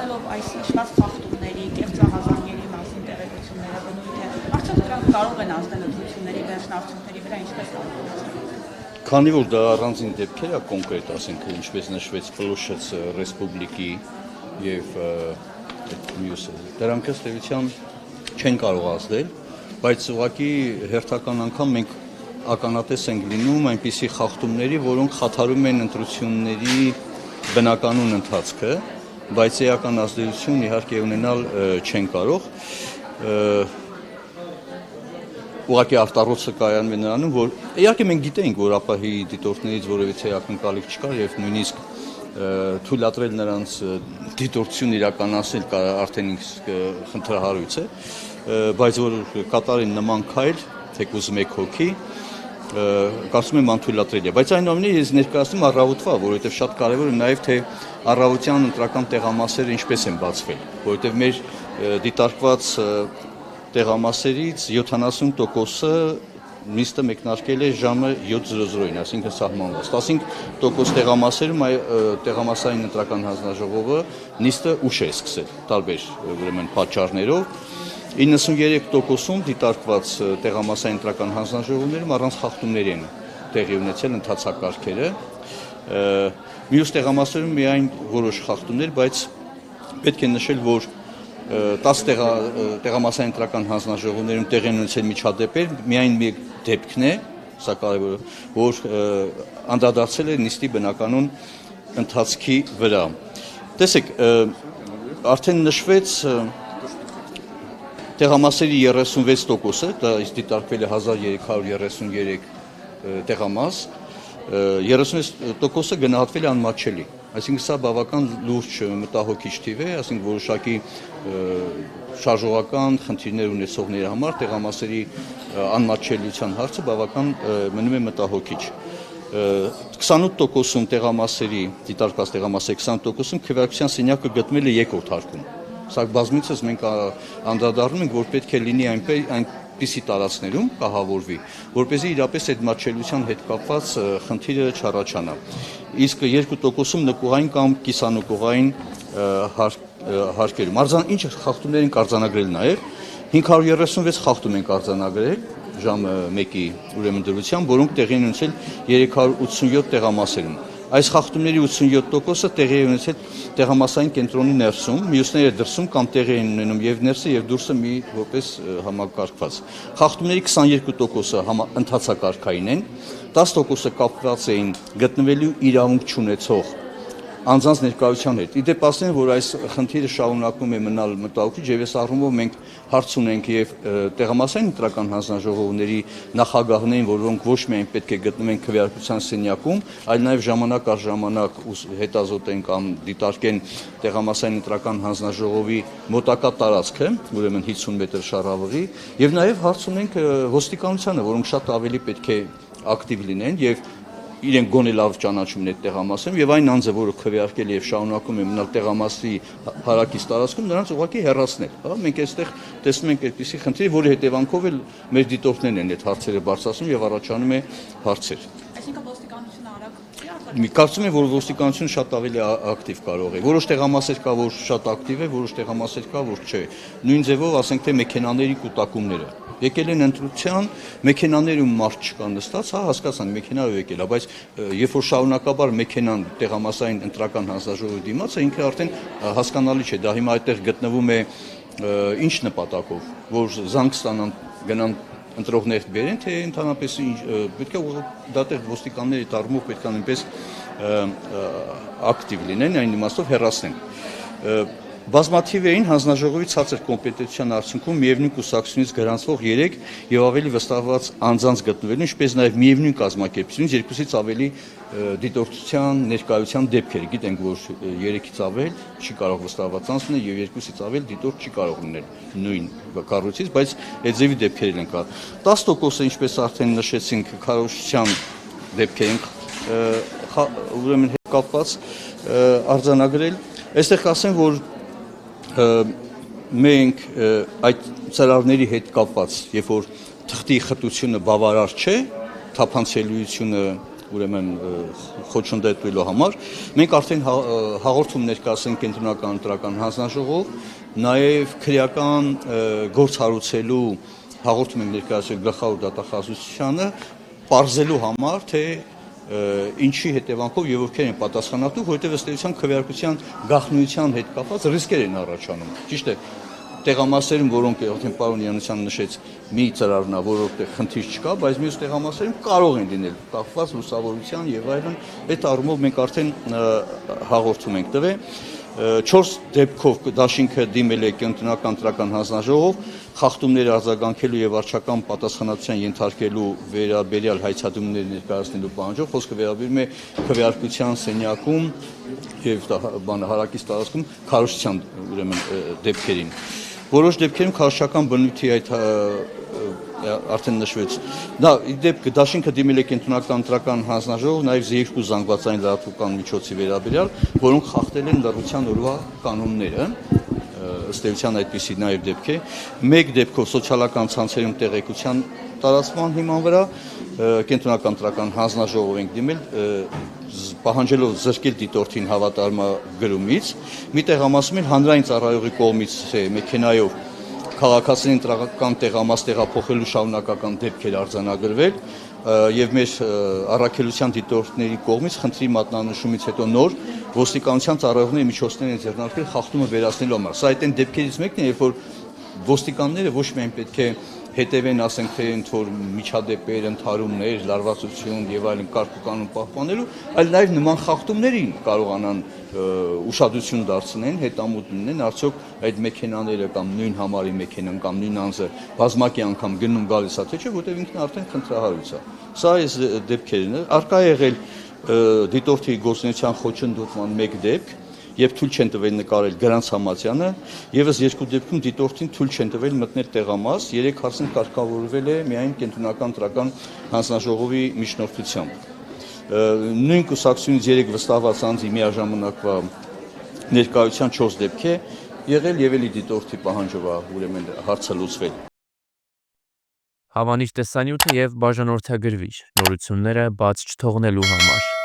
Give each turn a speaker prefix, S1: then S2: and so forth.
S1: Առանցքանելով այս հիշված խախտումների, կեղծահազանգերի մասին տեղեկությունները բնույթ է, արդյոք դրանք կարող են ազդել ընտրությունների վերջնարդյունքների վրա, ինչպես կարող։
S2: Քանի որ դա առանձին դեպքեր է կոնկրետ, ասենք ինչպես նշվեց Պլոշեց ռեսպուբլիկի եւ մյուսը, դրանք ըստ էության չեն կարող ազդել, բայց ուղղակի հերթական անգամ մենք ականատես ենք լինում այնպիսի խախտումների, որոնք խաթարում են ընտրությունների բնականոն ընթացքը, բայց էական ազդեցություն իհարկե ունենալ չեն կարող։ Ուղղակի արտառոցը կայանում է նրանում, որ իհարկե մենք գիտենք, որ ԱՊՀ-ի դիտորդներից որևիցե ակնկալիք չկար եւ նույնիսկ թույլատրել նրանց դիտորդություն իրականացնել արդեն խնդրահարույց է, բայց որ կատարեն նման քայլ, թեկուզ մեկ հոգի, կարծում եմ անթույլատրելի է, բայց այնուամենայնիվ ես ներկայացնում առավոտվա, որովհետև շատ կարևոր է նաև թե առավոտյան ընտրական տեղամասերը ինչպես են բացվել, որովհետև մեր դիտարկված տեղամասերից 70%-ը նիստը մեկնարկել է ժամը 7:00-ին, այսինքն սահմանված։ 15% տեղամասերում տեղամասային ընտրական հանձնաժողովը նիստը ուշ է սկսել, տարբեր ուրեմն պատճառներով։ 93%-ում դիտարկված տեղամասային ընտրական հանձնաժողովներում առանց խախտումների են տեղի ունեցել ընթացակարգերը։ Մյուս տեղամասերում միայն որոշ խախտումներ, բայց պետք է նշել, որ 10 տեղամասային ընտրական հանձնաժողովներում տեղի են ունեցել միջադեպեր, միայն մի դեպքն է, սա կարևոր է, որ անդրադարձել է նիստի բնականոն ընթացքի վրա։ Տեսեք, արդեն նշվեց տեղամասերի 36%-ը, դա դիտարկվել է 1333 տեղամաս, 36%-ը գնահատվել է անմատչելի, այսինքն սա բավական լուրջ մտահոգիչ թիվ է, այսինքն որոշակի շարժողական խնդիրներ ունեցողների համար տեղամասերի անմատչելիության հարցը բավական մնում է մտահոգիչ։ 28%-ում տեղամասերի, դիտարկված տեղամասերի 20%-ում քվեարկության սենյակը գտնվել է երկրորդ հարկում։ Սա բազմիցս մենք անդրադառնում ենք, որ պետք է լինի այնպիսի տարածքներում կահավորվի, որպեսզի իրապես այդ մատչելիության հետ կապված խնդիրը չառաջանա։ Իսկ 2%-ում նկուղային կամ կիսանկուղային հարկերում։ Ինչ խախտումներ են արձանագրել նաև 536 խախտում են արձանագրել ժամը 1-ի ուրեմն դրությամբ, որոնք տեղի են ունեցել 387 տեղամասերում։ Այս խախտումների 87%-ը տեղի է ունեցել տեղամասային կենտրոնի ներսում, մյուսները դրսում կամ տեղի են ունենում եւ ներսը եւ դուրսը մի որպես համակարգված։ Խախտումների 22%-ը ընթացակարգային են, 10%-ը կապված էին գտնվելու իրավունք չունեցող անձանց ներկայության հետ։ Իդեպ ասեմ, որ այս խնդիրը շարունակում է մնալ մտահոգիչ եւ այս առումով մենք հարց ունենք եւ տեղամասային ընտրական հանձնաժողովների նախագահներին, որոնք ոչ միայն պետք է գտնվեն քվեարկության սենյակում, այլ նաեւ ժամանակ առ ժամանակ հետազոտեն կամ դիտարկեն տեղամասային ընտրական հանձնաժողովի մոտակա տարածքը, ուրեմն 50 մետր շարավղի, եւ նաեւ հարց ունենք ոստիկանությանը, որոնք շատ ավելի պետք է ակտիվ լինեն եւ իրենք գոնե լավ ճանաչում այդ տեղամասում եւ այն անձը, որը քվեարկել եւ շարունակում է մնալ տեղամասի հարակից տարածքում, նրանց ուղղակի հեռացնել, հա, մենք այստեղ տեսնում ենք այդպիսի խնդիր, որի հետևանքով էլ մեր դիտորդներն են այդ հարցերը բարձրացնում եւ առաջանում է հարցեր։
S1: Այսինքն ոստիկանությունը արագ
S2: Կարծում եմ, որ ոստիկանությունը շատ ավելի ակտիվ կարող է։ Որոշ տեղամասեր կա, որ շատ ակտիվ է, որոշ տեղամասեր կա, որ չէ։ Նույն ձևով, ասենք թե մեքենաների կուտակումները։ Եկել են ընտրության, մեքենաներում մարդ չկա նստած, հա, հասկացանք, մեքենայով եկել է, բայց երբ որ շարունակաբար մեքենան տեղամասային ընտրական հանձնաժողովի դիմաց է, ինքը արդեն հասկանալի չէ, դա հիմա այդտեղ գտնվում է ինչ նպատակով, որ զանգ ստանան, գնան ընտրողներ բերեն, թե ընդհանրապես պետք է դատեղ ոստիկանների տառմով պետք է նույնպես ակտիվ լինեն, այն իմաստով հեռացնեն։ Բազմաթիվ էին հանձնաժողովի ցածր կոմպետենտության արդյունքում միևնույն կուսակցությունից գրանցվող 3 եւ ավելի վստահված անձանց գտնվելու, ինչպես նաեւ միևնույն կազմակերպությունից երկուսից ավելի դիտորդության ներկայության դեպքեր։ Գիտենք, որ 3-ից ավել չի կարող վստահված անձ լինել եւ 2-ից ավել դիտորդ չի կարող լինել նույն կառույցից, բայց այդ ձևի դեպքեր են կա։ 10%-ը, ինչպես արդեն նշեցինք, քարոզչության դեպքեր են ուրեմն հետ կապված արձանագրել։ Այստեղ կասեմ, որ մենք այդ ծրագրերի հետ կապված, երբ որ թղթի խտությունը բավարար չէ, թափանցելիությունը ուրեմն խոչընդոտելու համար մենք արդեն հաղորդում ներկայացրինք կենտրոնական ընտրական հանձնաժողով, նաև քրեական գործ հարուցելու հաղորդում ենք ներկայացրել գլխավոր դատախազությանը, պարզելու համար, թե ինչի հետևանքով եւ ովքեր են պատասխանատու, որովհետեւ ըստ էության քվեարկության գաղտնիության հետ կապված ռիսկեր են առաջանում։ Ճիշտ է, տեղամասերում, որոնք արդեն պարոն Յանուսյանը նշեց, մի ծրարնա, որովհետեւ խնդիր չկա, բայց մյուս տեղամասերում կարող են լինել կապված լուսավորության եւ այլն, այդ առումով մենք արդեն հաղորդում ենք տվել։ 4 դեպքով դաշինքը դիմել է կենտրոնական ընտրական հանձնաժողով խախտումներ արձագանքելու եւ վարչական պատասխանատվության ենթարկելու վերաբերյալ հայցադումներ ներկայացնելու պահանջով, խոսքը վերաբերում է քվեարկության սենյակում եւ հարակից տարածքում քարոզչության ուրեմն դեպքերին։ Որոշ դեպքերում քարոզչական բնույթի այդ արդեն նշվեց։ Դա դեպք դաշինքը դիմել է կենտրոնական ընտրական հանձնաժողով նաև Z2 զանգվածային լրատվական միջոցի վերաբերյալ, որոնք խախտել են լրատվության օրվա կանոնները, ըստ էության այդպիսի նաև դեպք է։ Մեկ դեպքով սոցիալական ցանցերում տեղեկության տարածման հիման վրա կենտրոնական ընտրական հանձնաժողով ենք դիմել, պահանջելով զրկել դիտորդին հավատարմագրումից, մի տեղամասում էլ հանրային ծառայողի կողմից մեքենայով քաղաքացիներին ընտրական տեղամաս տեղափոխելու շարունակական դեպքեր արձանագրվել եւ մեր առաքելության դիտորդների կողմից խնդրի մատնանշումից հետո նոր ոստիկանության ծառայողների միջոցներ են ձեռնարկվել խախտումը վերացնելու համար։ Սա այդ այն դեպքերից մեկն է, երբ որ ոստիկանները ոչ միայն պետք է հետևեն, ասենք թե ընդ որ միջադեպեր, ընդհարումներ, լարվածություն եւ այլն կարգ ու կանոն պահպանելու, այլ նաեւ նման խախտումներին կարողանան ուշադրություն դարձնեն, հետամուտ լինեն, արդյոք այդ մեքենաները կամ նույն համարի մեքենան կամ նույն անձը բազմակի անգամ գնում գալիս է, թե չէ, որտեղ ինքն արդեն խնդրահարույց է։ Սա այս դեպքերն է։ Արկա է եղել դիտորդի գործունեության խոչընդոտման մեկ դեպք, եւ թույլ չեն տվել նկարել Գրանց Համացյանը, եւս 2 դեպքում դիտորդին թույլ չեն տվել մտնել տեղամաս, 3 հարցն կարգավորվել է միայն կենտրոնական ընտրական հանձնաժողովի միջնորդությամբ։ Նույն կուսակցությունից 3 վստահված անձի միաժամանակվա ներկայության 4 դեպք է եղել եւ էլի դիտորդի պահանջով է ուրեմն հարցը լուծվել։
S3: Հավանիչ տեսանյութը եւ բաժանորդագրվիչ նորությունները բաց չթողնելու համար